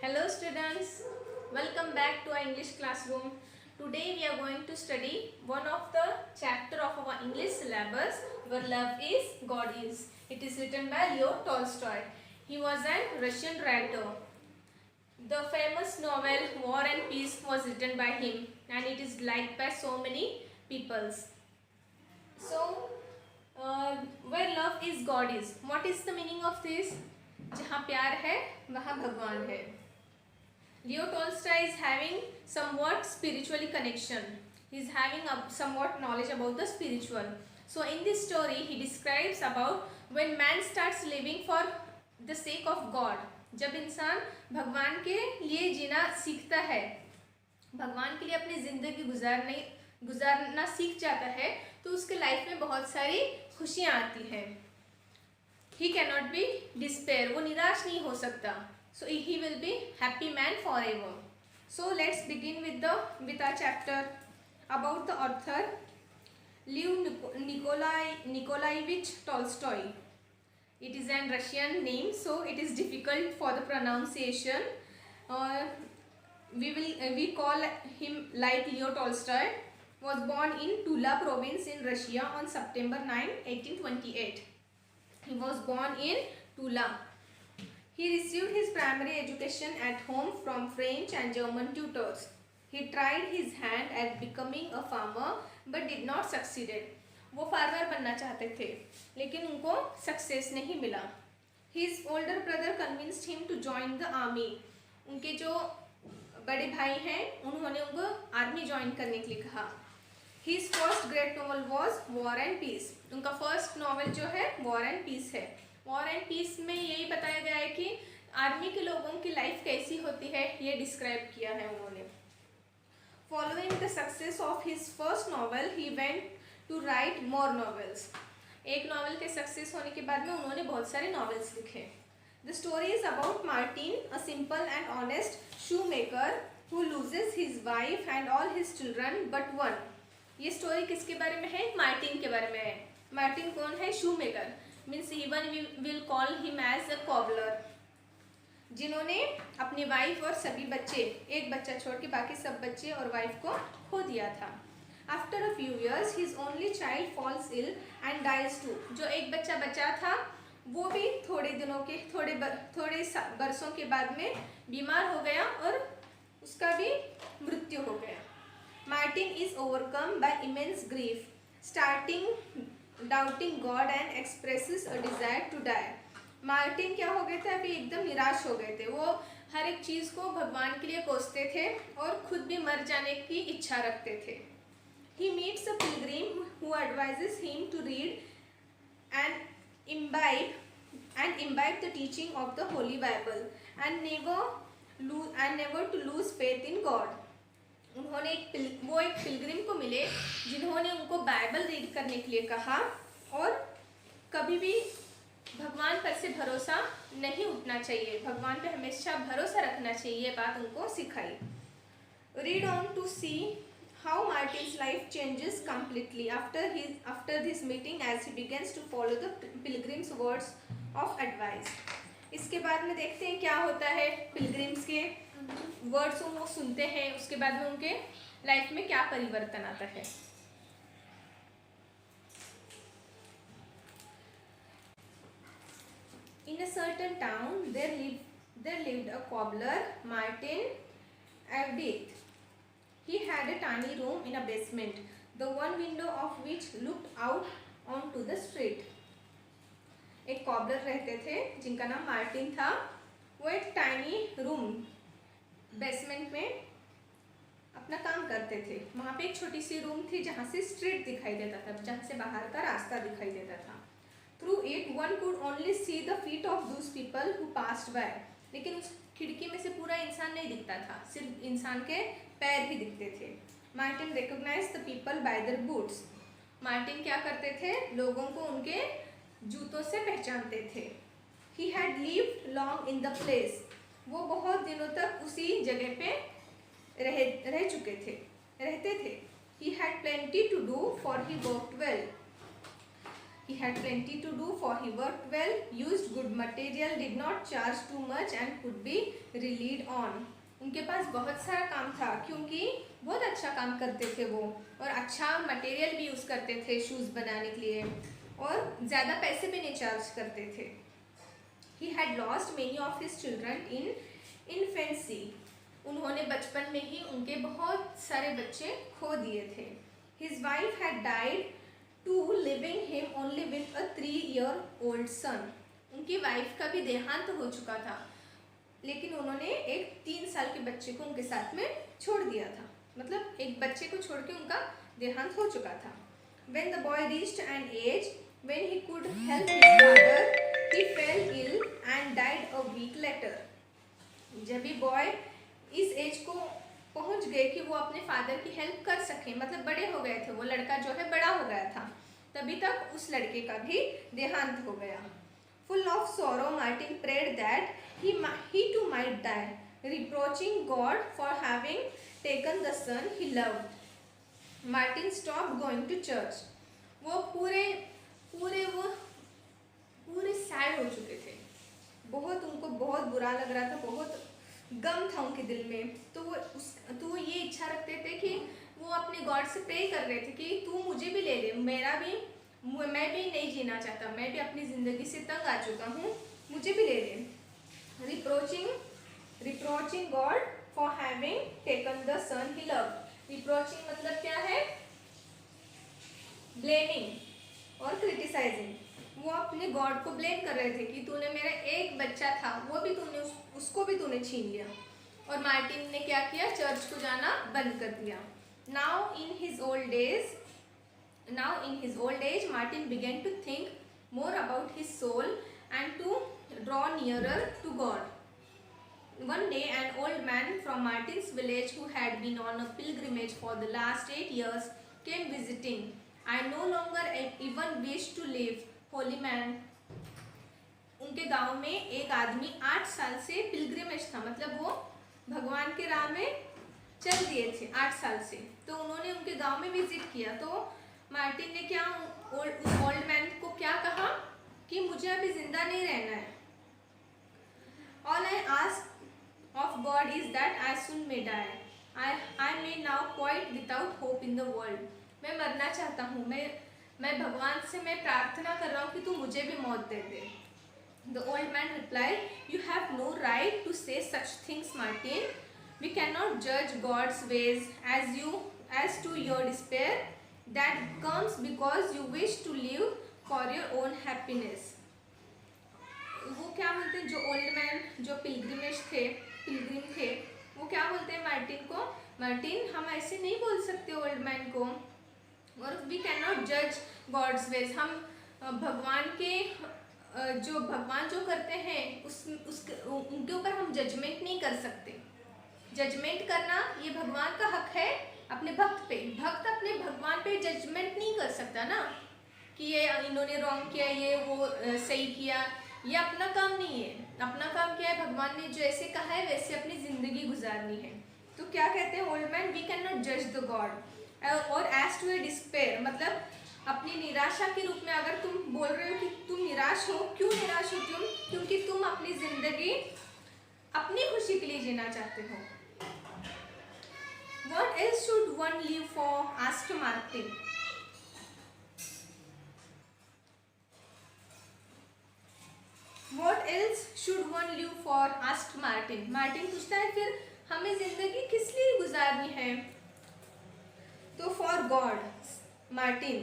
Hello students, welcome back to our English classroom. Today we are going to study one of the chapter of our English syllabus, Where Love Is, God Is. It is written by Leo Tolstoy. He was a Russian writer. The famous novel War and Peace was written by him and it is liked by so many peoples. So, where love is, God is. What is the meaning of this? जहाँ प्यार है वहाँ भगवान है. Leo Tolstoy is having somewhat spiritually connection. He is having somewhat knowledge about the spiritual. So in this story he describes about when man starts living for the sake of God. जब इंसान भगवान के लिए जीना सीखता है, भगवान के लिए अपनी जिंदगी गुजारना सीख जाता है, तो उसके लाइफ में बहुत सारी खुशियाँ आती हैं. He cannot be despair. वो निराश नहीं हो सकता. So he will be happy man forever. So let's begin with our chapter about the author Lev Nikolaevich Tolstoy. It is an Russian name, so it is difficult for the pronunciation. We call him like Leo Tolstoy. Was born in Tula province in Russia on September 9, 1828. He was born in Tula. He received his primary education at home from French and German tutors. He tried his hand at becoming a farmer but did not succeed. वो farmer बनना चाहते थे लेकिन उनको success नहीं मिला. His older brother convinced him to join the army. उनके जो बड़े भाई हैं उन्होंने उनको आर्मी ज्वाइन करने के लिए कहा. His first great novel was War and Peace. उनका फर्स्ट नॉवल जो है War and Peace है. War and Peace में यही बताया गया है कि आर्मी के लोगों की लाइफ कैसी होती है, ये डिस्क्राइब किया है उन्होंने. Following the success of his first novel, he went to write more novels. एक नॉवल के सक्सेस होने के बाद में उन्होंने बहुत सारे नॉवेल्स लिखे. The story is about Martin, a simple and honest shoemaker who loses his wife and all his children but one. ये स्टोरी किसके बारे में है? मार्टिन के बारे में है. मार्टिन कौन है? Shoemaker. Means even we will call him as a cobbler, जिन्होंने अपनी वाइफ और सभी बच्चे, एक बच्चा छोड़ के बाकी सब बच्चे और वाइफ को खो दिया था. After a few years his only child falls ill and dies too. जो एक बच्चा बचा था वो भी थोड़े बरसों के बाद में बीमार हो गया और उसका भी मृत्यु हो गया. Martin is overcome by immense grief, starting doubting God and expresses a desire to die. Martin क्या हो गए थे? अभी एकदम निराश हो गए थे. वो हर एक चीज़ को भगवान के लिए कोसते थे और खुद भी मर जाने की इच्छा रखते थे. He meets a pilgrim who advises him to read and imbibe the teaching of the Holy Bible and never to lose faith in God. उन्होंने एक पिलग्रिम को मिले जिन्होंने उनको बाइबल रीड करने के लिए कहा और कभी भी भगवान पर से भरोसा नहीं उठना चाहिए, भगवान पे हमेशा भरोसा रखना चाहिए, ये बात उनको सिखाई. Read on to see how Martin's life changes completely after this meeting as he begins to follow the pilgrim's words of advice. इसके बाद में देखते हैं क्या होता है. पिलग्रिम्स के वर्ड्स वो सुनते हैं, उसके बाद में उनके लाइफ में क्या परिवर्तन आता है. In a certain town there lived a cobbler, Martin Avdith. He had a tiny room in a basement, the one window of which looked out onto the street. एक कॉबलर रहते थे जिनका नाम मार्टिन था. वो एक टाइनी रूम बेसमेंट में अपना काम करते थे. वहाँ पे एक छोटी सी रूम थी जहाँ से स्ट्रीट दिखाई देता था, जहाँ से बाहर का रास्ता दिखाई देता था. Through it one could only see the feet of those people who passed by. लेकिन उस खिड़की में से पूरा इंसान नहीं दिखता था, सिर्फ इंसान के पैर ही दिखते थे. Martin recognise the people by their boots. Martin क्या करते थे? लोगों को उनके जूतों से पहचानते थे. He had lived long in the place. वो बहुत दिनों तक उसी जगह पे रहते थे. He had plenty to do for he worked well. He had plenty to do, for he worked well, used good material, did not charge too much and could be relied on. उनके पास बहुत सारा काम था क्योंकि बहुत अच्छा काम करते थे वो, और अच्छा मटेरियल भी यूज़ करते थे शूज़ बनाने के लिए, और ज़्यादा पैसे भी नहीं चार्ज करते थे. He had lost many of his children in infancy. उन्होंने बचपन में ही उनके बहुत सारे बच्चे खो दिए थे. His wife had died too, leaving him only with a 3-year-old son. उनकी वाइफ का भी देहांत हो चुका था, लेकिन उन्होंने एक 3 साल के बच्चे को उनके साथ में छोड़ दिया था. मतलब एक बच्चे को छोड़ के उनका देहांत हो चुका था. When the boy reached an age when he could help his father, he fell ill and died a week later. जब भी बॉय इस एज को पहुंच गए कि वो अपने फादर की हेल्प कर सकें, मतलब बड़े हो गए थे, वो लड़का जो है बड़ा हो गया था, तभी तक उस लड़के का भी देहांत हो गया. Full of sorrow, Martin prayed that he too might die, reproaching God for having taken the son he loved. Martin stopped going to church. वो पूरे सैड हो चुके थे, बहुत उनको बहुत बुरा लग रहा था, बहुत गम था उनके दिल में. तो वो ये इच्छा रखते थे कि वो अपने गॉड से प्रे कर रहे थे कि तू मुझे भी ले ले, मैं भी नहीं जीना चाहता, मैं भी अपनी ज़िंदगी से तंग आ चुका हूँ, मुझे भी ले ले. Reproaching God for having taken the son he loved. Reproaching मतलब क्या है? ब्लेमिंग और क्रिटिसाइजिंग. वो अपने गॉड को ब्लेम कर रहे थे कि तूने मेरा एक बच्चा था, वो भी तूने उसको भी तूने छीन लिया. और मार्टिन ने क्या किया? चर्च को जाना बंद कर दिया. Now in his old age, Martin began to think more about his soul and to draw nearer to God. One day, an old man from Martin's village who had been on a pilgrimage for the last 8 years came visiting. I no longer even wish to live, holy man. उनके गांव में एक आदमी 8 साल से pilgrimage था, मतलब वो भगवान के राह में चल दिए थे 8 साल से. तो उन्होंने उनके गांव में विजिट किया. तो मार्टिन ने क्या उस ओल्ड मैन को क्या कहा कि मुझे अभी जिंदा नहीं रहना है. All I ask of God is that I soon may die. I may now quite without hope in the world. मैं मरना चाहता हूँ, मैं भगवान से मैं प्रार्थना कर रहा हूँ कि तू मुझे भी मौत दे दे. The old man replied, "You have no right to say such things, Martin. We cannot judge God's ways as to your despair. That comes because you wish to live for your own happiness." वो क्या बोलते हैं, जो old man जो Pilgrim थे, वो क्या बोलते हैं मार्टिन को? मार्टिन, हम ऐसे नहीं बोल सकते ओल्ड मैन को. और वी कैन नॉट जज गॉड्स वेज. हम भगवान जो करते हैं उनके ऊपर हम जजमेंट नहीं कर सकते. जजमेंट करना ये भगवान का हक है अपने भक्त पे. भक्त अपने भगवान पे जजमेंट नहीं कर सकता ना, कि ये इन्होंने रॉन्ग किया, ये वो सही किया. ये अपना काम नहीं है. अपना काम क्या है? भगवान ने जैसे कहा है वैसे अपनी ज़िंदगी गुजारनी है. तो क्या कहते हैं old man? We can not जज द गॉड. और एज टू ए डिस्पेयर, मतलब अपनी निराशा के रूप में अगर तुम बोल रहे हो कि तुम निराश हो, क्यों निराश हो तुम? क्योंकि तुम अपनी ज़िंदगी अपनी खुशी के लिए जीना चाहते हो. What else should one live for? asked Martin. What else should one live for? asked Martin. Martin पूछता है फिर हमें जिंदगी किस लिए गुजारनी है? तो for God, Martin,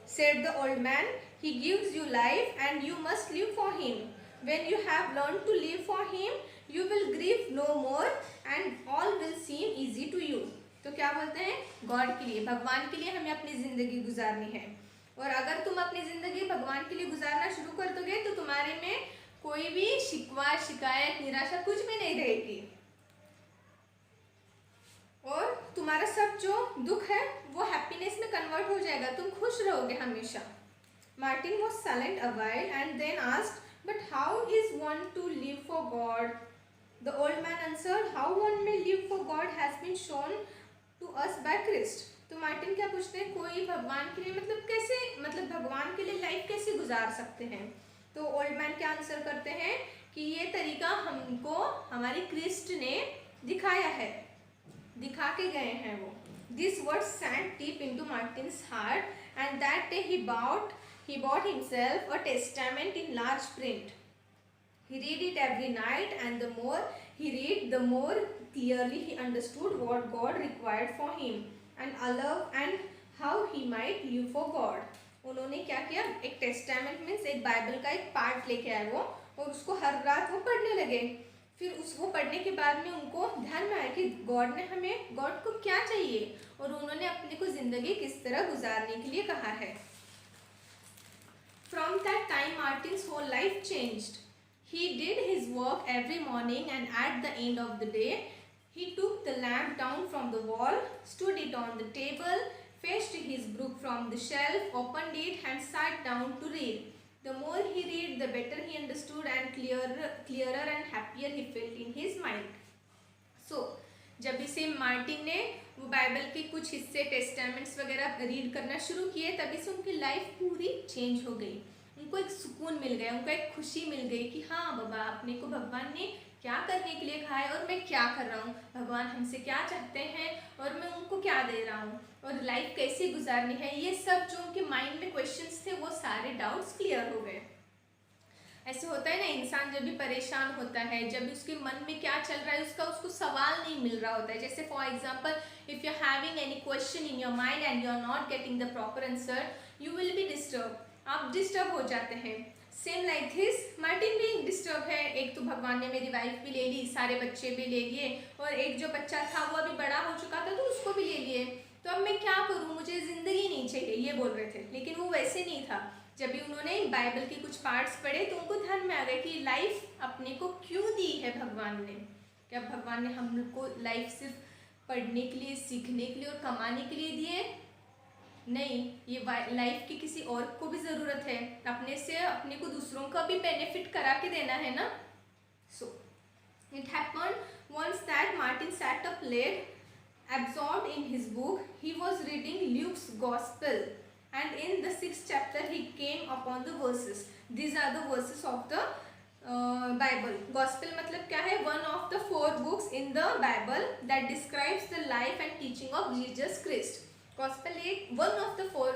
said the old man. He gives you life and you must live for him. When you have learned to live for him, you will grieve no more and all will seem easy to you. तो क्या बोलते हैं? God के लिए, भगवान के लिए हमें अपनी ज़िंदगी गुजारनी है. और अगर तुम अपनी ज़िंदगी भगवान के लिए गुजारना शुरू कर दोगे तो तुम्हारे में कोई भी शिकवा, शिकायत, निराशा कुछ भी नहीं रहेगी. और तुम्हारा सब जो दुख है वो हैप्पीनेस में कन्वर्ट हो जाएगा. तुम खुश रहोगे हमेशा. Martin was silent a while and then asked, "But how is one to live for God?" The old man answered, "How one may live for God has been shown to us by Christ. तो Martin क्या पूछते हैं, कोई भगवान के लिए मतलब कैसे, मतलब भगवान के लिए लाइफ कैसे गुजार सकते हैं। तो ओल्ड मैन क्या आंसर करते हैं कि ये तरीका हमको हमारे क्रिस्ट ने दिखाया है, दिखा के गए हैं वो। This words sank deep into Martin's heart and that day he bought himself a testament in large print. He read it every night, and the more he read, the more clearly he understood what God required for him and how he might live for God. उन्होंने क्या किया, एक testament means एक Bible का एक part लेके आए वो, और उसको हर रात वो पढ़ने लगे। फिर उसको पढ़ने के बाद में उनको ध्यान में आया कि गॉड ने हमें, गॉड को क्या चाहिए, और उन्होंने अपने को जिंदगी किस तरह गुजारने के लिए कहा है। From that time, Martin's whole life changed. He did his work every morning, and at the end of the day, he took the lamp down from the wall, stood it on the table, fetched his book from the shelf, opened it, and sat down to read. The more he read, the better he understood, and clearer and happier he felt in his mind. So, जब इसे Martin ने वो Bible के कुछ हिस्से टेस्टामेंट्स वगैरह read करना शुरू किए, तभी से उनकी लाइफ पूरी चेंज हो गई। उनको एक सुकून मिल गया, उनको एक खुशी मिल गई कि हाँ बाबा, अपने को भगवान ने क्या करने के लिए कहा है और मैं क्या कर रहा हूँ, भगवान हमसे क्या चाहते हैं और मैं उनको क्या दे रहा हूँ, और लाइफ कैसे गुजारनी है। ये सब जो उनके माइंड में क्वेश्चंस थे, वो सारे डाउट्स क्लियर हो गए। ऐसे होता है ना, इंसान जब भी परेशान होता है, जब उसके मन में क्या चल रहा है उसको सवाल नहीं मिल रहा होता है। जैसे for example, if you are having any question in your mind and you are not getting the proper answer, you will be disturb, आप डिस्टर्ब हो जाते हैं। सेम लाइक दिस, मार्टिन भी डिस्टर्ब है। एक तो भगवान ने मेरी वाइफ भी ले ली, सारे बच्चे भी ले लिए, और एक जो बच्चा था वो अभी बड़ा हो चुका था तो उसको भी ले लिए, तो अब मैं क्या करूँ, मुझे ज़िंदगी नहीं चाहिए, ये बोल रहे थे। लेकिन वो वैसे नहीं था। जब भी उन्होंने बाइबल के कुछ पार्ट्स पढ़े तो उनको ध्यान में आ गया कि लाइफ अपने को क्यों दी है भगवान ने। क्या भगवान ने हम लोग को लाइफ सिर्फ पढ़ने के लिए, सीखने के लिए और कमाने के लिए दिए? नहीं, ये लाइफ की किसी और को भी ज़रूरत है, अपने से अपने को दूसरों का भी बेनिफिट करा के देना है ना। So it happened once that Martin sat up late, absorbed in his book. He was reading Luke's Gospel, and in the 6th chapter he came upon the verses. These are the verses of the Bible. Gospel मतलब क्या है? One of the 4 books in the Bible that describes the life and teaching of Jesus Christ. Gospel एक one of the 4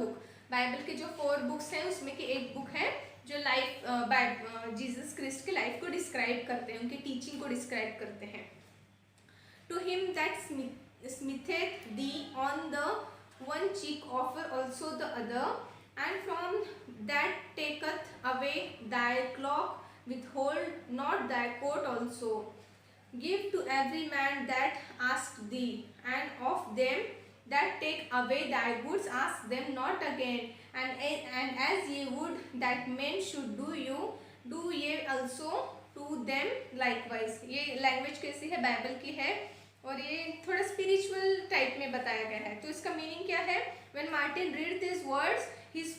book. Bible के जो 4 books हैं उसमें की एक बुक है जो लाइफ जीसस क्रिस्ट की लाइफ को डिस्क्राइब करते हैं, उनकी टीचिंग को डिस्क्राइब करते हैं। To him that smitheth thee on the one cheek, offer also the other, and from that taketh away thy cloak, withhold not thy coat also. Give to every man that asketh thee, and of them that take away thy goods ask them not again. And as ye would that men should do ye also to them likewise. ये language कैसी है? Bible की है, और ये थोड़ा spiritual type में बताया गया है। तो इसका मीनिंग क्या है? When Martin read these words, his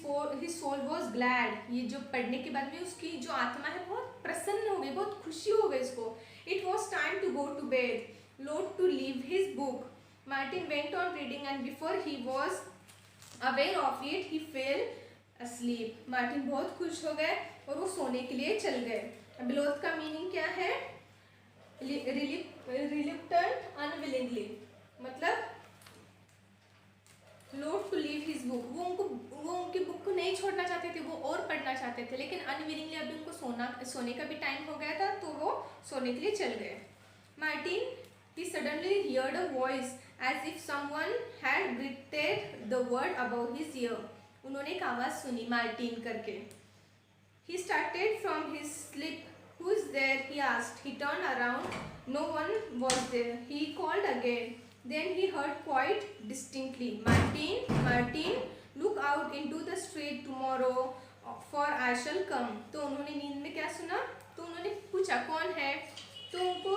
soul was glad. ये जो पढ़ने के बाद में उसकी जो आत्मा है बहुत प्रसन्न हो गई, बहुत खुशी हो गई इसको। It was time to go to bed, loath to leave his book. Martin went on reading, and before he was aware of it, he fell asleep. Martin बहुत खुश हो गए और वो सोने के लिए चल गए। अब लोथ का मीनिंग क्या है? reluctant, unwillingly, मतलब loath to leave his book, वो उनकी बुक को नहीं छोड़ना चाहते थे, वो और पढ़ना चाहते थे, लेकिन अनविलिंगली अभी उनको सोने का भी टाइम हो गया था तो वो सोने के लिए चल गए। Martin he suddenly heard a voice as if someone had breathed the word above his ear. उन्होंने एक आवाज़ सुनी मार्टिन करके। He started from his sleep. Who's there? He asked. He turned around. No one was there. He called again. Then he heard quite distinctly, Martin, Martin, look out into the street tomorrow, for I shall come. तो उन्होंने नींद में क्या सुना? तो उन्होंने पूछा कौन है? तो उनको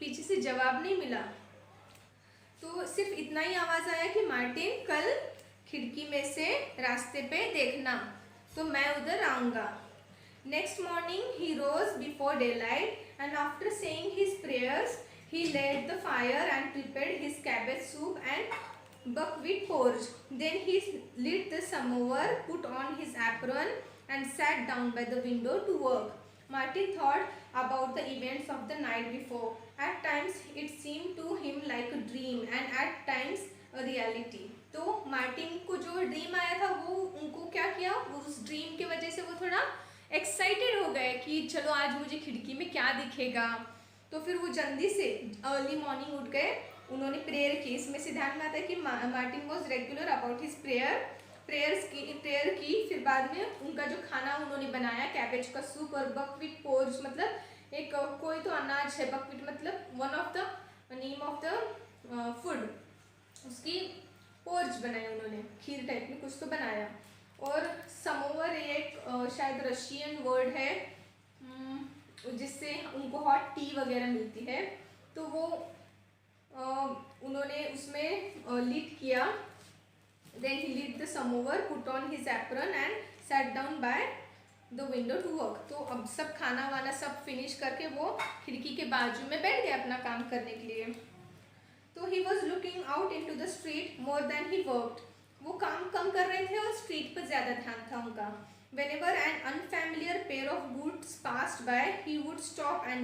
पीछे से जवाब नहीं मिला, तो सिर्फ इतना ही आवाज़ आया कि मार्टिन, कल खिड़की में से रास्ते पे देखना, तो मैं उधर आऊँगा। Next morning he rose before daylight, and after saying his prayers, he laid the fire and prepared his cabbage soup and buckwheat porridge. Then he lit the samovar, put on his apron, and sat down by the window to work. Martin thought about the events of the night before. At times it seemed to him like a dream and at times a reality. तो Martin को जो dream आया था वो उनको क्या किया, उस ड्रीम की वजह से वो थोड़ा एक्साइटेड हो गए कि चलो आज मुझे खिड़की में क्या दिखेगा. तो फिर वो जल्दी से अर्ली मॉर्निंग उठ गए. उन्होंने प्रेयर की. इसमें से ध्यान में आता है कि Martin was regular about his prayer की. फिर बाद में उनका जो खाना उन्होंने बनाया, कैबेज का सूप और बकव्हीट पोर्ज, मतलब एक कोई तो अनाज है, बकव्हीट मतलब one of the name of the food, उसकी पोर्ज बनाई उन्होंने, खीर टाइप में कुछ तो बनाया. और समोवर एक शायद रशियन वर्ड है जिससे उनको हॉट टी वगैरह मिलती है. तो वो उन्होंने उसमें लीट किया. Then he lit the samovar, put on his apron and sat down by the window to work. तो अब सब खाना वाना सब फिनिश करके वो खिड़की के बाजू में बैठ गए अपना काम करने के लिए. तो he was looking out into the street more than he worked. वो काम कम कर रहे थे और स्ट्रीट पर ज़्यादा ध्यान था उनका. Whenever an unfamiliar pair of boots passed by, he would stop and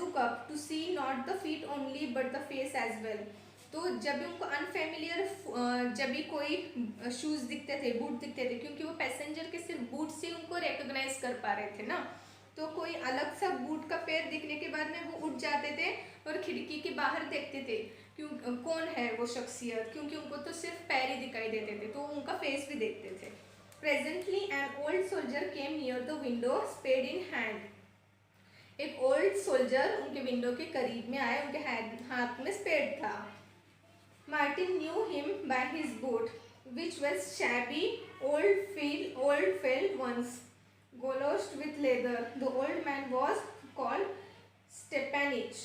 look up to see not the feet only but the face as well. तो जब भी उनको अनफेमिलियर जब भी कोई शूज़ दिखते थे, बूट दिखते थे, क्योंकि वो पैसेंजर के सिर्फ बूट से उनको रिकॉग्नाइज कर पा रहे थे ना, तो कोई अलग सा बूट का पैर दिखने के बाद में वो उठ जाते थे और खिड़की के बाहर देखते थे क्यों कौन है वो शख्सियत, क्योंकि उनको तो सिर्फ पैर ही दिखाई देते थे, तो उनका फेस भी देखते थे. Presently an old soldier came near the window, spade in hand. एक ओल्ड सोल्जर उनके विंडो के करीब में आए, उनके हाथ में स्पेड था. Martin knew him by his boot, which was shabby, old-fashioned ones, goloshed with leather. The old man was called Stepanich.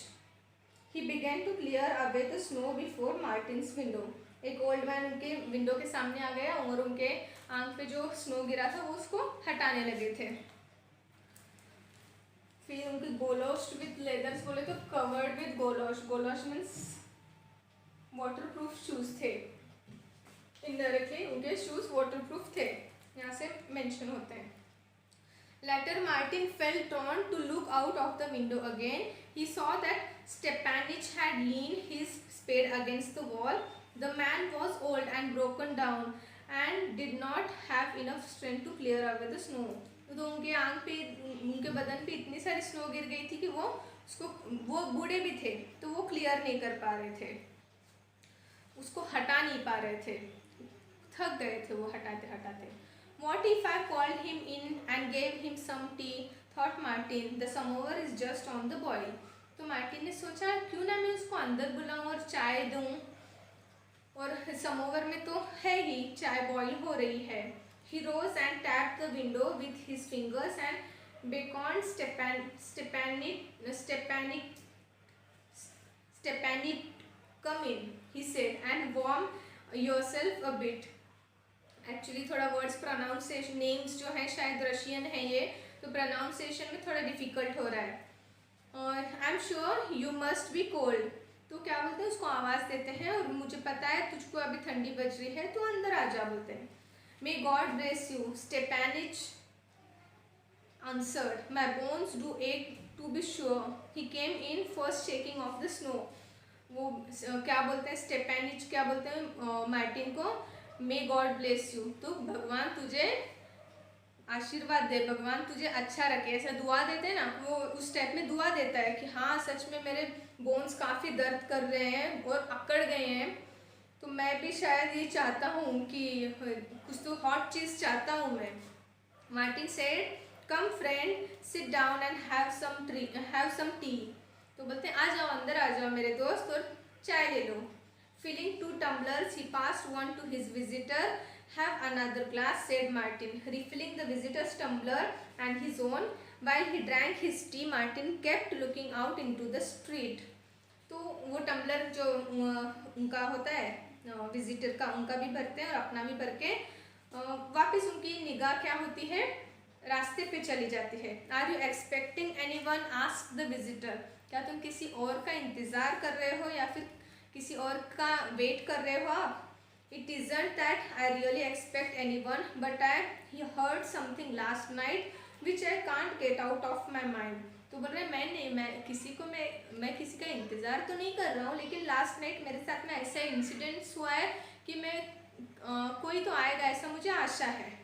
He began to clear away the snow before Martin's window. एक old man उनके window के सामने आ गया और उनके आंख पे जो स्नो गिरा था वो उसको हटाने लगे थे. फिर उनके गोलोस्ड विथ लेदर्स बोले तो covered with galoshes means waterproof shoes थे. इनडायरेक्टली उनके शूज़ वाटरप्रूफ थे, यहाँ से मेंशन होते हैं. Later Martin felt drawn to look out of the window again. He saw that Stepanich had leaned his spade against the wall. The man was old and broken down and did not have enough strength to clear away the snow. तो उनके आंख पे, उनके बदन पे इतनी सारी snow गिर गई थी कि वो बूढ़े भी थे, तो वो क्लियर नहीं कर पा रहे थे, उसको हटा नहीं पा रहे थे, थक गए थे वो हटाते हटाते. What if I called him in and gave him some tea? Thought Martin. The samovar is just on the boil. तो मार्टिन ने सोचा क्यों ना मैं उसको अंदर बुलाऊं और चाय दूं, और समोवर में तो है ही, चाय बॉईल हो रही है. He rose and tapped the window with his fingers and beckoned Stepanich, come in, he said, and warm yourself a bit. Actually थोड़ा वर्ड्स प्रोनाउंसिएशन, नेम्स जो हैं शायद रशियन है ये, तो प्रोनाउंसिएशन में थोड़ा डिफिकल्ट हो रहा है. और I am sure you must be cold. तो क्या बोलते हैं, उसको आवाज़ देते हैं, और मुझे पता है तुझको अभी ठंडी बज रही है, तो अंदर आ जा बोलते हैं. May God bless you, Stepanich answered. My bones do ache to be sure. He came in first shaking off the snow. वो क्या बोलते हैं स्टेपानिच, क्या बोलते हैं मार्टिन को, मे गॉड ब्लेस यू, तो भगवान तुझे आशीर्वाद दे, भगवान तुझे अच्छा रखे, ऐसा दुआ देते हैं ना, वो उस टाइप में दुआ देता है कि हाँ सच में मेरे बोन्स काफ़ी दर्द कर रहे हैं और अकड़ गए हैं, तो मैं भी शायद ये चाहता हूँ कि कुछ तो हॉट चीज़ चाहता हूँ मैं. Martin said, come friend, sit down and have some tea. तो बोलते हैं आ जाओ, अंदर आ जाओ मेरे दोस्त और चाय ले लो. Filling 2 tumblers, he passed one to his visitor. Have another glass, said Martin, refilling the visitor's tumbler and his own. While he drank his tea, Martin kept looking out into the street. तो वो tumbler जो उनका होता है visitor का, उनका भी भरते हैं और अपना भी भर के वापस उनकी निगाह क्या होती है, रास्ते पे चली जाती है. Are you expecting anyone, asked the visitor. क्या तुम किसी और का इंतज़ार कर रहे हो या फिर किसी और का वेट कर रहे हो आप? It isn't that I really expect anyone, but I heard something last night which I can't get out of my mind. तो बोल रहे मैं किसी का इंतज़ार तो नहीं कर रहा हूँ, लेकिन लास्ट नाइट मेरे साथ में ऐसा इंसिडेंट्स हुआ है कि मैं कोई तो आएगा ऐसा मुझे आशा है।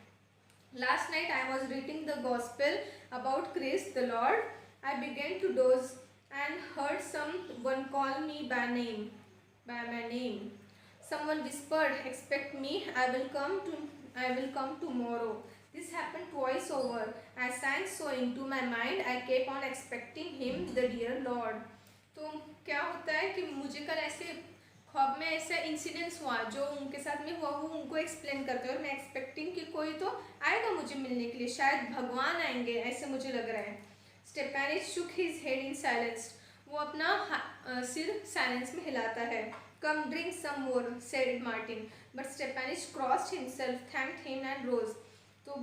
Last night I was reading the gospel about Christ the Lord. I began to doze and heard someone call me by my name. Someone whispered, "Expect me. I will come tomorrow." This happened twice over. I sank so into my mind. I kept on expecting him, the dear Lord. तो क्या होता है कि मुझे कल ऐसे ख्वाब में ऐसा इंसिडेंस हुआ जो उनके साथ में हुआ, वो उनको एक्सप्लेन करते हैं और मैं एक्सपेक्टिंग कि कोई तो आएगा मुझे मिलने के लिए, शायद भगवान आएंगे ऐसे मुझे लग रहा है। Stepanich shook his head in silence. वो अपना सिर साइलेंस में हिलाता है। Come drink some more said Martin, but Stepanich crossed himself, thanked him and rose. तो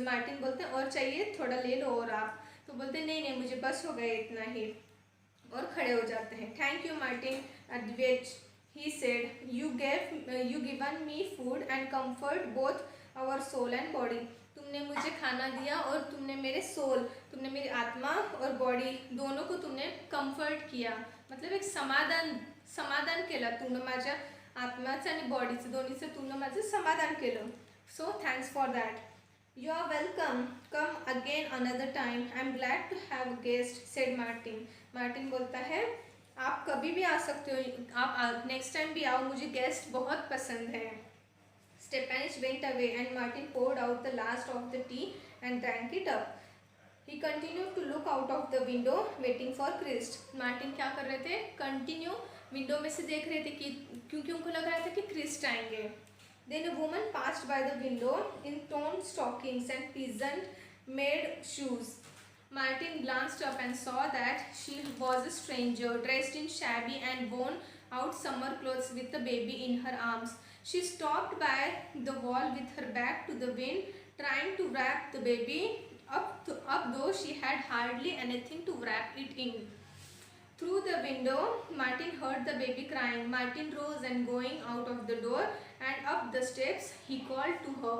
मार्टिन बोलते हैं और चाहिए, थोड़ा ले लो और आप। तो बोलते नहीं मुझे बस हो गए इतना ही, और खड़े हो जाते हैं। Thank you Martin, at which he said, you given me food and comfort both our soul and body. तुमने मुझे खाना दिया और तुमने मेरे सोल, तुमने मेरी आत्मा और बॉडी दोनों को तुमने कंफर्ट किया, मतलब एक समाधान केलं तुमने माझ्या आत्म्याचं आणि बॉडीचं दोन्हीचं तुमने माझं समाधान केलं. So thanks for that. You are welcome. Come again another time. I am glad to have a guest, said Martin. Martin बोलता है आप कभी भी आ सकते हो, आप नेक्स्ट टाइम भी आओ, मुझे गेस्ट बहुत पसंद है. Stepanis went away and Martin poured out the last of the tea and drank it up. He continued to look out of the window waiting for Christ. Martin क्या कर रहे थे? कंटिन्यू विंडो में से देख रहे थे कि क्योंकि उनको लग रहा था कि क्रिस्ट आएंगे. Then a woman passed by the window in torn stockings and peasant-made shoes. Martin glanced up and saw that she was a stranger, dressed in shabby and worn-out summer clothes with a baby in her arms. She stopped by the wall with her back to the wind, trying to wrap the baby up though she had hardly anything to wrap it in. Through the window, Martin heard the baby crying. Martin rose and going out of the door and up the steps, he called to her.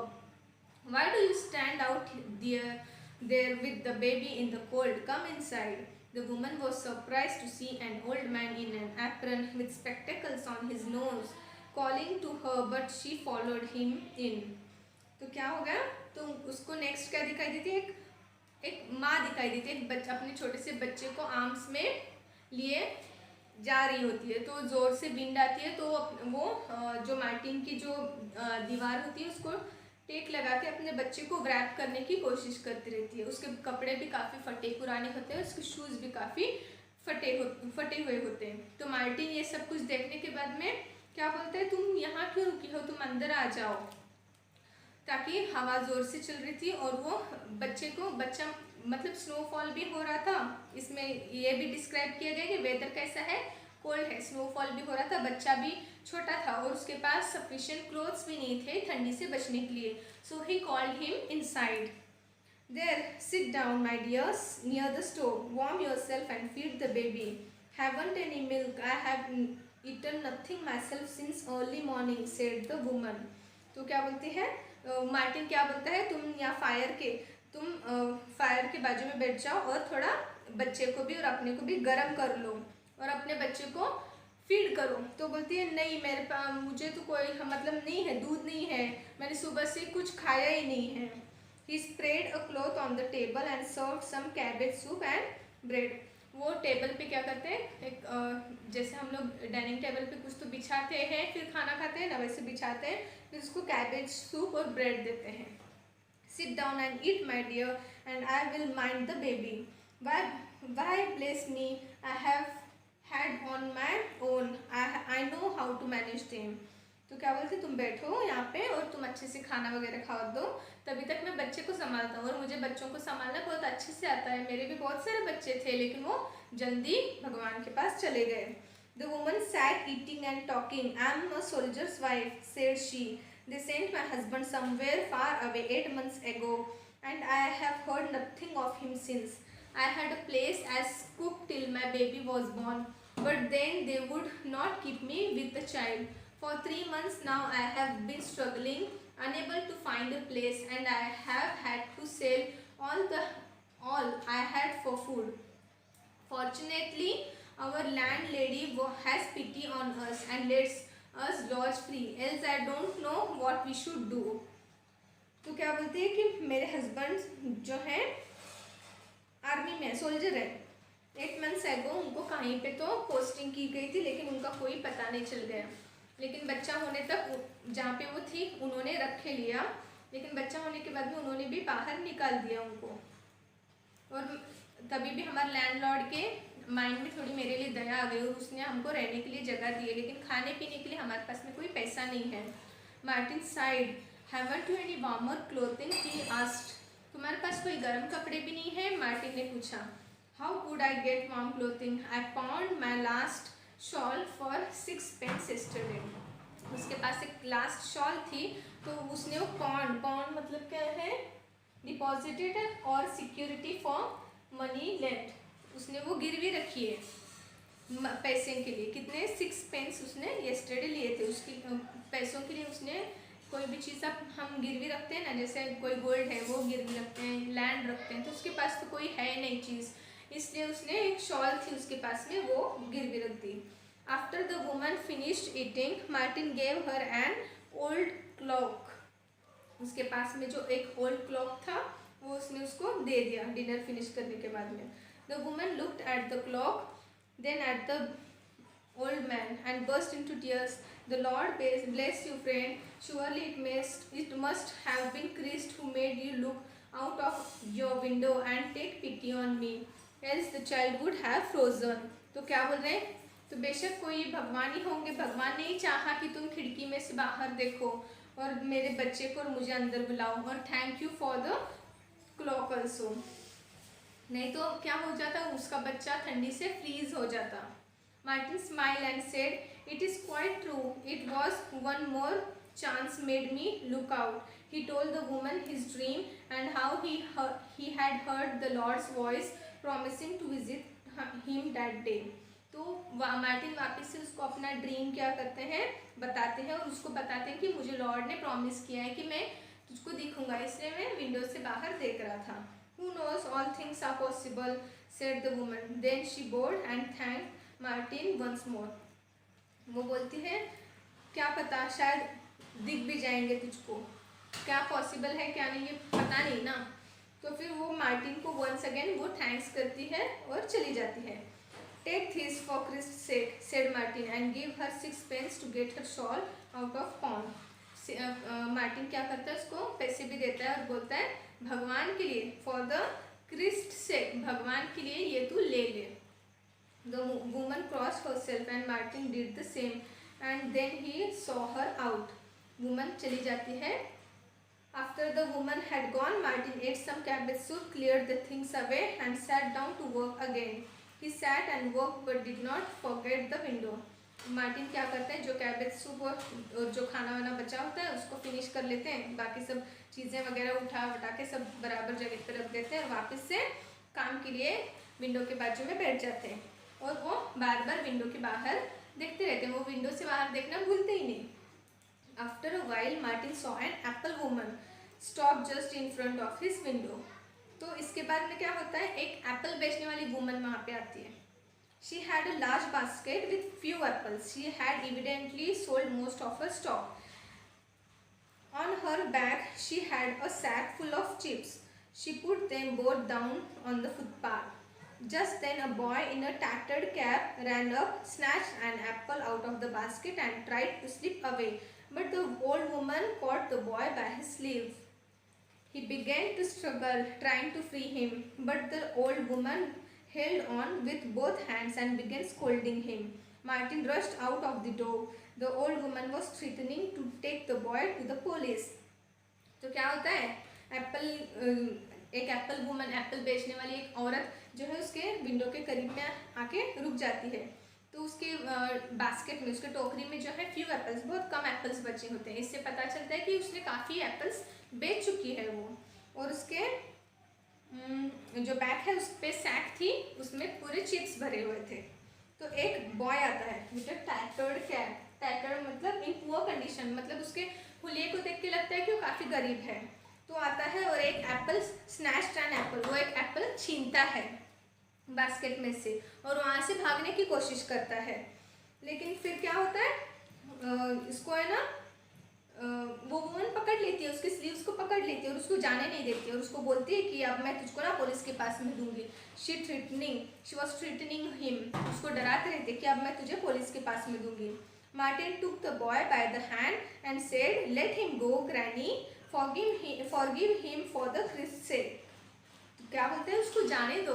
Why do you stand out there with the baby in the cold? Come inside. The woman was surprised to see an old man in an apron with spectacles on his nose calling to her, but she followed him in. तो क्या हो गया? तो उसको next क्या दिखाई देती है? एक माँ दिखाई देती है, अपने छोटे से बच्चे को आर्म्स में लिए जा रही होती है. तो ज़ोर से विंड आती है, तो वो जो मार्टिन की जो दीवार होती है उसको टेक लगा के अपने बच्चे को रैप करने की कोशिश करती रहती है. उसके कपड़े भी काफ़ी फटे पुराने होते हैं, उसके शूज़ भी काफ़ी फटे हुए होते हैं. तो मार्टिन ये सब कुछ देखने के बाद में क्या बोलता है, तुम यहाँ क्यों रुकी हो, तुम अंदर आ जाओ. ताकि हवा ज़ोर से चल रही थी और वो बच्चा मतलब स्नोफॉल भी हो रहा था. इसमें ये भी डिस्क्राइब किया गया कि वेदर कैसा है, कोल्ड है, स्नोफॉल भी हो रहा था, बच्चा भी छोटा था और उसके पास सफिशिएंट क्लोथ्स भी नहीं थे ठंडी से बचने के लिए. So he called him inside. There sit down my dears near the stove, warm yourself and feed the baby. Haven't any milk, I have eaten nothing myself since early morning, said the woman. तो क्या बोलती है Martin, क्या बोलता है, तुम यहाँ fire के बाजू में बैठ जाओ और थोड़ा बच्चे को भी और अपने को भी गर्म कर लो और अपने बच्चे को फीड करो. तो बोलती है नहीं, मेरे पास मुझे तो कोई मतलब नहीं है, दूध नहीं है, मैंने सुबह से कुछ खाया ही नहीं है. He spread a cloth on the table and served some cabbage soup and bread. वो टेबल पे क्या करते हैं, एक जैसे हम लोग डाइनिंग टेबल पे कुछ तो बिछाते हैं फिर खाना खाते हैं ना, वैसे बिछाते हैं, फिर उसको कैबेज सूप और ब्रेड देते हैं. Sit down and eat, my dear, and I will mind the baby. Why bless me? I have had on my own. I know how to manage them. तो क्या बोलते, तुम बैठो यहाँ पे और तुम अच्छे से खाना वगैरह खा दो, तभी तक मैं बच्चे को संभालता हूँ और मुझे बच्चों को संभालना बहुत अच्छे से आता है. मेरे भी बहुत सारे बच्चे थे लेकिन वो जल्दी भगवान के पास चले गए. The woman sat eating and talking. I am a soldier's wife, said she. They sent my husband somewhere far away 8 months ago, and I have heard nothing of him since. I had a place as cook till my baby was born. but then they would not keep me with the child. For 3 months now I have been struggling, unable to find a place, and I have had to sell all I had for food. Fortunately, our landlady has pity on us and lets us lodge free, else I don't know what we should do. तो क्या बोलते हैं कि मेरे husband जो है army में soldier है, 8 मंथ्स एगो उनको कहीं पे तो पोस्टिंग की गई थी, लेकिन उनका कोई पता नहीं चल गया। लेकिन बच्चा होने तक जहाँ पे वो थी उन्होंने रखे लिया, लेकिन बच्चा होने के बाद में उन्होंने भी बाहर निकाल दिया उनको। और तभी भी हमारे लैंडलॉर्ड के माइंड में थोड़ी मेरे लिए दया आ गई और उसने हमको रहने के लिए जगह दी है, लेकिन खाने पीने के लिए हमारे पास में कोई पैसा नहीं है। Martin side, haven't you any warmer clothing, he asked. तुम्हारे पास कोई गर्म कपड़े भी नहीं है? मार्टिन ने पूछा। How could I get warm clothing, I pound my last shawl for 6 pence yesterday। उसके पास एक लास्ट शॉल थी, तो उसने वो पॉन्ड मतलब क्या है, डिपॉजिटेड और सिक्योरिटी फॉर मनी लेंट, उसने वो गिरवी रखी है पैसे के लिए। कितने? 6 pence उसने येस्टरडे लिए थे। उसकी पैसों के लिए उसने कोई भी चीज़ हम गिरवी रखते हैं ना, जैसे कोई गोल्ड है वो गिरवी रखते हैं, लैंड रखते हैं, तो उसके पास तो कोई है नहीं चीज़, इसलिए उसने एक शॉल थी उसके पास में, वो गिरवी रख दी। After the woman finished eating, Martin gave her an old clock. उसके पास में जो एक ओल्ड क्लॉक था वो उसने उसको दे दिया डिनर फिनिश करने के बाद में। The woman looked at the clock, then at the old man and burst into tears. The Lord bless you, friend. Surely it must have been Christ who made you look out of your window and take pity on me, else the child would have frozen। तो क्या बोल रहे हैं? तो बेशक कोई भगवान ही होंगे, भगवान ने ही चाहा कि तुम खिड़की में से बाहर देखो और मेरे बच्चे को और मुझे अंदर बुलाओ, और thank you for the clock also. नहीं तो क्या हो जाता, उसका बच्चा ठंडी से फ्रीज हो जाता। Martin smiled and said, "It is quite true. It was one more chance made me look out." He told the woman his dream and how he had heard the Lord's voice promising to visit him that day. तो Martin वापस से उसको अपना dream क्या करते हैं, बताते हैं, और उसको बताते हैं कि मुझे लॉर्ड ने प्रॉमिस किया है कि मैं तुझको दिखूंगा, इसलिए मैं विंडो से बाहर देख रहा था। Who knows, all things are possible, said the woman. Then she bowed and thanked Martin once more. वो बोलती है क्या पता शायद दिख भी जाएंगे तुझको, क्या पॉसिबल है क्या नहीं ये पता नहीं ना। तो फिर वो मार्टिन को वंस अगेन वो थैंक्स करती है और चली जाती है। Take this for Christ sake, said Martin, and give her 6 pence to get her shawl out of pawn. Martin क्या करता है, उसको पैसे भी देता है और बोलता है भगवान के लिए, फॉर द क्रिस्ट सेक, भगवान के लिए ये तू ले ले। The woman crossed herself and Martin did the same, and then he saw her out. Woman चली जाती है। After the woman had gone, Martin ate some cabbage soup, cleared the things away, and sat down to work again. He sat and worked but did not forget the window. Martin क्या करते हैं, जो cabbage soup और जो खाना वाना बचा होता है उसको फिनिश कर लेते हैं, बाकी सब चीज़ें वगैरह उठा वटा के सब बराबर जगह पर रख देते हैं और वापस से काम के लिए विंडो के बाजू में बैठ जाते हैं और वो बार बार विंडो के बाहर देखते रहते हैं, वो विंडो से बाहर देखना भूलते ही नहीं। After a while Martin saw an apple woman stop just in front of his window. तो इसके बाद में क्या होता है, एक एप्पल बेचने वाली वुमन वहाँ पे आती है। She had a large basket with few apples, she had evidently sold most of her stock. On her back she had a sack full of chips, she put them both down on the footpath. Just then a boy in a tattered cap ran up, snatched an apple out of the basket and tried to slip away, but the old woman caught the boy by his sleeve. He began to struggle, trying to free him, but the old woman held on with both hands and began scolding him. Martin rushed out of the door. The old woman was threatening to take the boy to the police. तो क्या होता है, एक Apple woman, Apple बेचने वाली एक औरत जो है उसके विंडो के करीब में आके रुक जाती है। तो उसके बास्केट में, उसके टोकरी में जो है फ्यू एप्पल्स, बहुत कम एप्पल्स बचे होते हैं। इससे पता चलता है कि उसने काफ़ी एप्पल्स बेच चुकी है वो। और उसके जो बैग है उस पर सैक थी, उसमें पूरे चिप्स भरे हुए थे। तो एक बॉय आता है with a tattered cap, tattered मतलब इन पुअर कंडीशन, मतलब उसके हुलिये को देख के लगता है कि वो काफ़ी गरीब है। तो आता है और एक एप्पल स्नैच्ड एन एप्पल, वो एक एप्पल छीनता है बास्केट में से और वहाँ से भागने की कोशिश करता है। लेकिन फिर क्या होता है, इसको है ना वो वुमन पकड़ लेती है, उसके स्लीव्स को पकड़ लेती है और उसको जाने नहीं देती है और उसको बोलती है कि अब मैं तुझको ना पुलिस के पास में दूंगी। शी वॉज थ्रेटनिंग हिम, उसको डराते रहते कि अब मैं तुझे पुलिस के पास में दूंगी। Martin took the boy by the hand and said, let him go granny, forgive him for the Christ sake. तो क्या बोलते हैं, उसको जाने दो,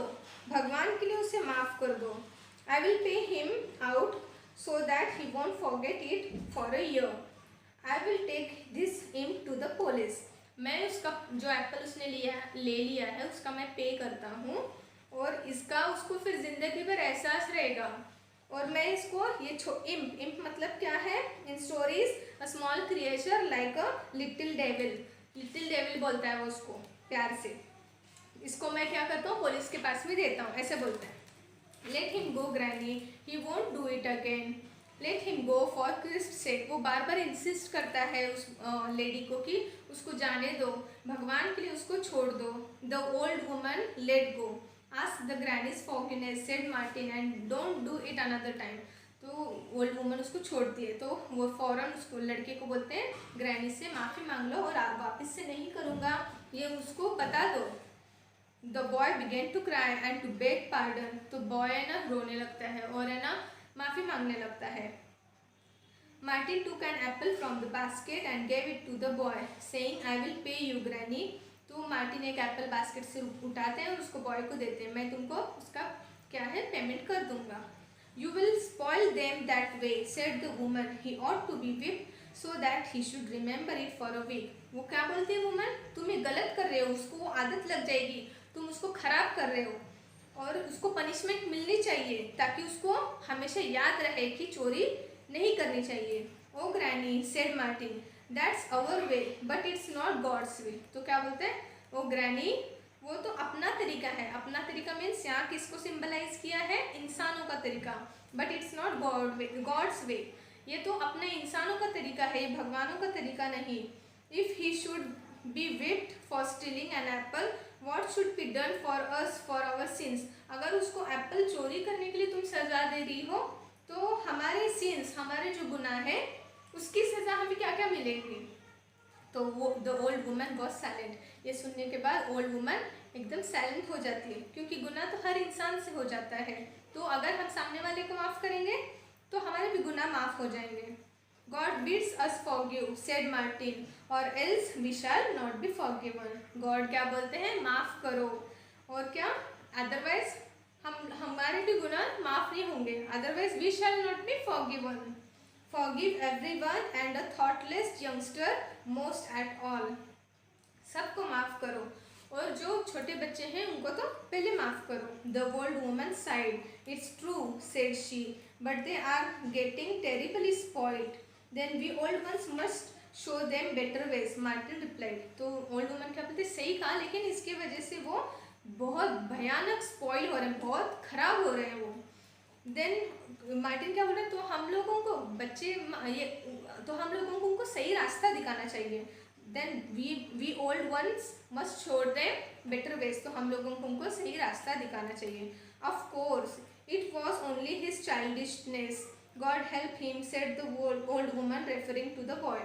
भगवान के लिए उसे माफ कर दो। I will pay him out so that he won't forget it for a year. I will take this him to the police. मैं उसका जो एप्पल उसने ले लिया है उसका मैं पे करता हूँ और इसका उसको फिर जिंदगी भर एहसास रहेगा। और मैं इसको ये इम्प मतलब क्या है, in stories a small creature like a little devil बोलता है वो उसको प्यार से। इसको मैं क्या करता हूँ, पुलिस के पास में देता हूँ, ऐसे बोलता है। Let him go granny, he won't do it again, let him go for Christ sake. वो बार बार इंसिस्ट करता है उस लेडी को कि उसको जाने दो, भगवान के लिए उसको छोड़ दो। The old woman let go, ask the grannies forgiveness said Martin and don't do it another time. तो ओल्ड वुमन उसको छोड़ती है तो वो फौरन उसको लड़के को बोलते हैं ग्रैनी से माफ़ी मांग लो और आप वापस से नहीं करूँगा, ये उसको बता दो। The boy began to cry and to beg pardon. तो बॉय है ना रोने लगता है और है ना माफ़ी मांगने लगता है। Martin took an apple from the basket and gave it to the boy saying, I will pay you granny. तो मार्टिन एक एप्पल बास्केट से उठाते हैं और उसको बॉय को देते हैं, मैं तुमको उसका क्या है पेमेंट कर दूंगा। You will spoil them that way said the woman, he ought to be whipped so that he should remember it for a week. वो क्या बोलती है वुमन, तुम ये गलत कर रहे हो, उसको वो आदत लग जाएगी, तुम उसको खराब कर रहे हो और उसको पनिशमेंट मिलनी चाहिए ताकि उसको हमेशा याद रहे कि चोरी नहीं करनी चाहिए। Oh granny said Martin, that's our way but it's not God's way. तो क्या बोलते हैं, ओ ग्रैनी वो तो अपना तरीका है, अपना तरीका मीन्स यहाँ किसको सिंबलाइज किया है, इंसानों का तरीका, but it's not God's way, ये तो अपने इंसानों का तरीका है, ये भगवानों का तरीका नहीं। If he should be whipped for stealing an apple, what should be done for us for our sins. अगर उसको एप्पल चोरी करने के लिए तुम सजा दे रही हो तो हमारे सिंस, हमारे जो गुनाह है उसकी सजा हमें क्या क्या मिलेगी। तो वो the old woman got silent. ये सुनने के बाद ओल्ड वुमन एकदम साइलेंट हो जाती है क्योंकि गुनाह तो हर इंसान से हो जाता है, तो अगर हम सामने वाले को माफ़ करेंगे तो हमारे भी गुनाह माफ़ हो जाएंगे। God bids us forgive, said Martin, or else we shall not be forgiven. God क्या बोलते हैं, माफ़ करो, और क्या अदरवाइज हमारे भी गुनाह माफ़ नहीं होंगे, otherwise we shall not be forgiven. Forgive everyone and a thoughtless youngster most at all. सबको माफ़ करो और जो छोटे बच्चे हैं उनको तो पहले माफ़ करो। The old woman said, it's true said she, but they are getting terribly spoiled, then we old ones must show them better ways, Martin replied. तो ओल्ड वुमन क्या बोलते, सही कहा, लेकिन इसके वजह से वो बहुत भयानक स्पॉइल हो रहे हैं, बहुत खराब हो रहे हैं वो। देन मार्टिन क्या बोल रहे हैं, तो हम लोगों को बच्चे ये तो हम लोगों को उनको सही रास्ता दिखाना चाहिए। Then we old ones must show them better ways, तो हम लोगों को उनको सही रास्ता दिखाना चाहिए। Of course it was only his childishness, God help him said the old woman referring to the boy.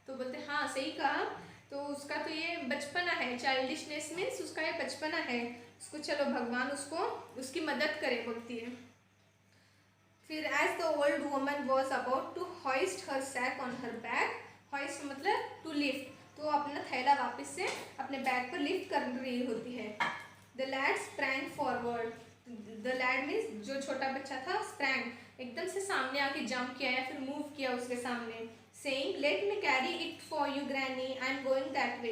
तो बोलते हाँ सही कहा, तो उसका तो ये बचपना है, चाइल्डिशनेस मीन्स उसका ये बचपना है, उसको चलो भगवान उसको उसकी मदद करे बोलती है। फिर as the old woman was about to hoist her sack on her back, hoist मतलब टू लिफ्ट, तो अपना थैला वापस से अपने बैग पर लिफ्ट कर रही होती है। The lad sprang forward, the lad means जो छोटा बच्चा था, स्प्रैंग एकदम से सामने आके जंप किया या फिर मूव किया उसके सामने, saying let me carry it for you granny, I am going that way.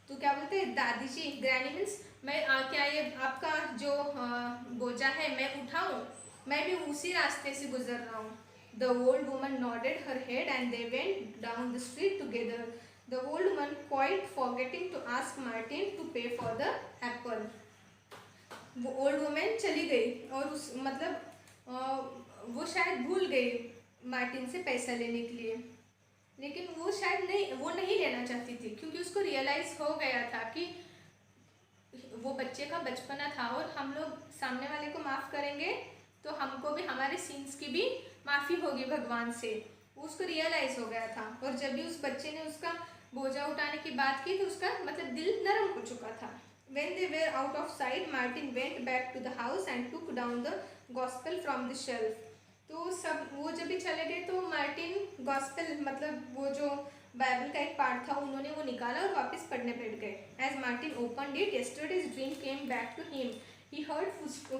तो क्या बोलते हैं दादी जी, ग्रैनी मीन्स मैं क्या ये आपका जो बोझा है मैं उठाऊँ, मैं भी उसी रास्ते से गुजर रहा हूँ। The old woman nodded her head and they went down the street together. The old woman quite forgetting to ask Martin to pay for the apple. वो ओल्ड वुमेन चली गई और उस मतलब शायद भूल गई मार्टिन से पैसा लेने के लिए, लेकिन वो शायद नहीं लेना चाहती थी, क्योंकि उसको रियलाइज़ हो गया था कि वो बच्चे का बचपना था और हम लोग सामने वाले को माफ़ करेंगे तो हमको भी हमारे सीन्स की भी माफ़ी होगी भगवान से। उसको रियलाइज़ हो गया था, और जब भी उस बच्चे ने उसका बोझा उठाने की बात की तो उसका मतलब दिल नरम हो चुका था। When they were out of sight, Martin went back to the house and took down the gospel from the shelf. तो सब वो जब भी चले गए तो मार्टिन गॉस्पेल मतलब वो जो बाइबल का एक पार्ट था उन्होंने वो निकाला और वापस पढ़ने बैठ गए। As Martin opened it, yesterday's dream came back to him. He heard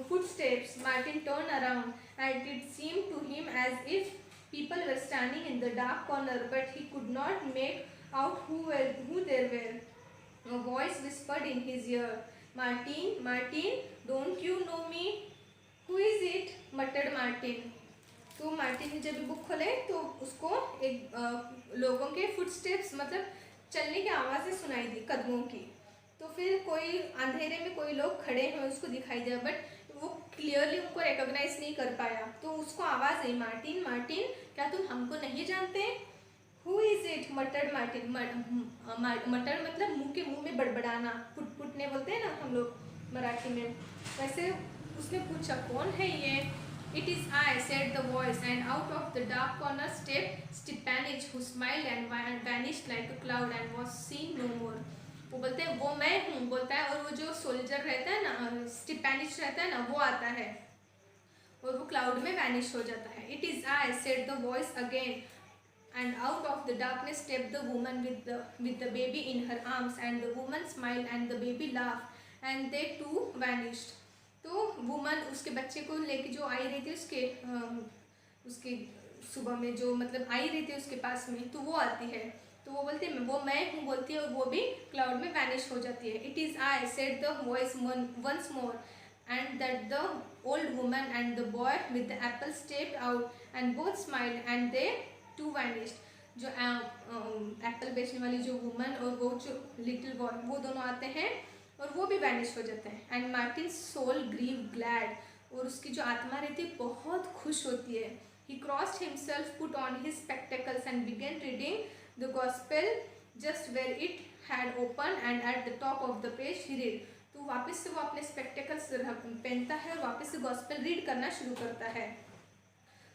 footsteps. Martin turned around, and it seemed to him as if people were standing in the dark corner, but he could not make out who they were. A voice whispered in his ear, "Martin, Martin, don't you know me?" "Who is it?" muttered Martin. तो Martin ने जब book खोले तो उसको एक लोगों के footsteps मतलब चलने की आवाज़ें सुनाई दी, कदमों की। तो फिर कोई अंधेरे में कोई लोग खड़े हैं उसको दिखाई दिया, बट वो क्लियरली उनको रिकॉग्नाइज नहीं कर पाया। तो उसको आवाज़ आई, "मार्टिन, मार्टिन, क्या तुम हमको नहीं जानते?" "Who is it?" मटर्ड मार्टिन। मटर मतलब मुंह में बड़बड़ाना, पुटने बोलते हैं ना हम लोग मराठी में, वैसे उसने पूछा, "कौन है ये?" "It is I," said the voice, and out of the dark corner stepped Stepanich, who smiled and vanished like a cloud and was seen no more. वो बोलते हैं वो मैं हूँ बोलता है, और वो जो सोल्जर रहता है ना, स्टिपैनिश रहता है ना, वो आता है और वो क्लाउड में वैनिश हो जाता है। "It is I," said the voice again, and out of the darkness stepped the woman with the baby in her arms, and the woman smiled and the baby laughed, and they too vanished. तो woman उसके बच्चे को लेके जो आई रही थी उसके सुबह में जो मतलब आई रही थी उसके पास में, तो वो आती है, तो वो बोलती है वो मैं हूँ बोलती है, और वो भी क्लाउड में वैनिश हो जाती है। "It is I," said the voice once more, and that the old woman and the boy with the apple stepped out, and both smiled, and they too vanished. जो एप्पल बेचने वाली जो woman और वो जो लिटिल बॉय, वो दोनों आते हैं और वो भी वैनिश हो जाते हैं। "And Martin soul grew glad," और उसकी जो आत्मा रहती है बहुत खुश होती है। "He crossed himself, put on his spectacles, and began reading the gospel just where it had opened, and at the top of the page he read." तो वापस से वो अपने स्पेक्टेकल्स पहनता है और वापस से गॉस्पेल रीड करना शुरू करता है।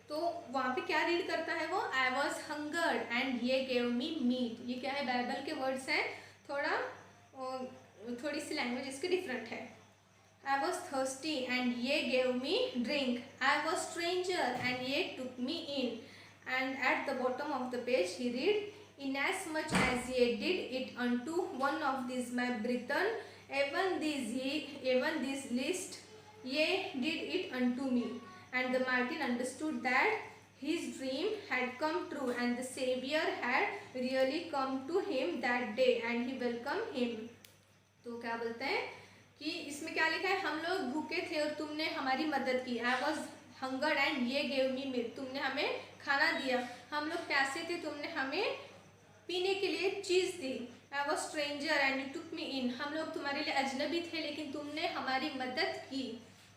तो वहाँ पे क्या रीड करता है वो, "I was hungered and ye gave me meat." ये क्या है, बाइबल के वर्ड्स हैं, थोड़ी सी लैंग्वेज इसकी डिफरेंट है। "I was thirsty and ye gave me drink. I was stranger and ye took me in." And at the bottom of the page he read, "Inasmuch as ye did it unto one of these my brethren, even this least, ye did it unto me." And the Martin understood that his dream had come true, and the Savior had really come to him that day, and he welcomed him. तो क्या बोलते हैं कि इसमें क्या लिखा है, "हम लोग भूखे थे और तुमने हमारी मदद की." "I was hungered and ye gave me meat." तुमने हमें खाना दिया। "हम लोग प्यासे थे, तुमने हमें पीने के लिए चीज़ दी." "I was stranger and you took me in." हम लोग तुम्हारे लिए अजनबी थे लेकिन तुमने हमारी मदद की।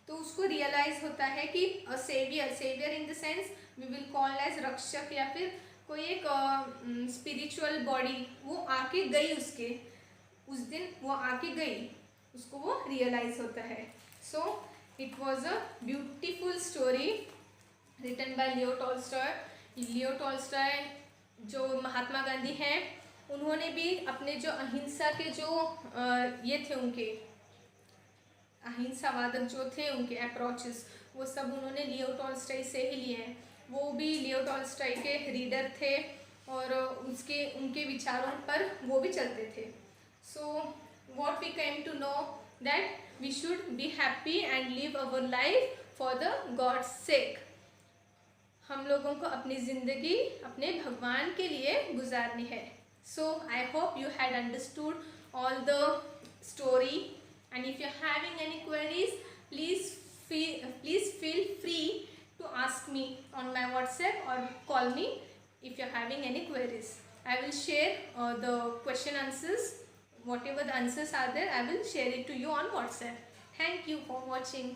तो उसको रियलाइज़ होता है कि saviour in the sense we will call as रक्षक, या फिर कोई एक स्पिरिचुअल बॉडी वो आके गई उसके, उस दिन वो आके गई, उसको वो रियलाइज़ होता है। So it was a beautiful story written by Leo Tolstoy. Leo Tolstoy जो महात्मा गांधी हैं, उन्होंने भी अपने जो अहिंसा के जो ये थे उनके अहिंसावादक जो थे उनके अप्रोचेस, वो सब उन्होंने लियो टॉल्स्टॉय से ही लिए हैं। वो भी लियो टॉल्स्टॉय के रीडर थे और उनके विचारों पर वो भी चलते थे। सो what we came to know that we should be happy and live our life for the God's sake. हम लोगों को अपनी ज़िंदगी अपने भगवान के लिए गुजारनी है। So I hope you had understood all the story, and if you're having any queries, please feel free to ask me on my WhatsApp or call me if you're having any queries. I will share the question answers. Whatever the answers are there, I will share it to you on WhatsApp. Thank you for watching.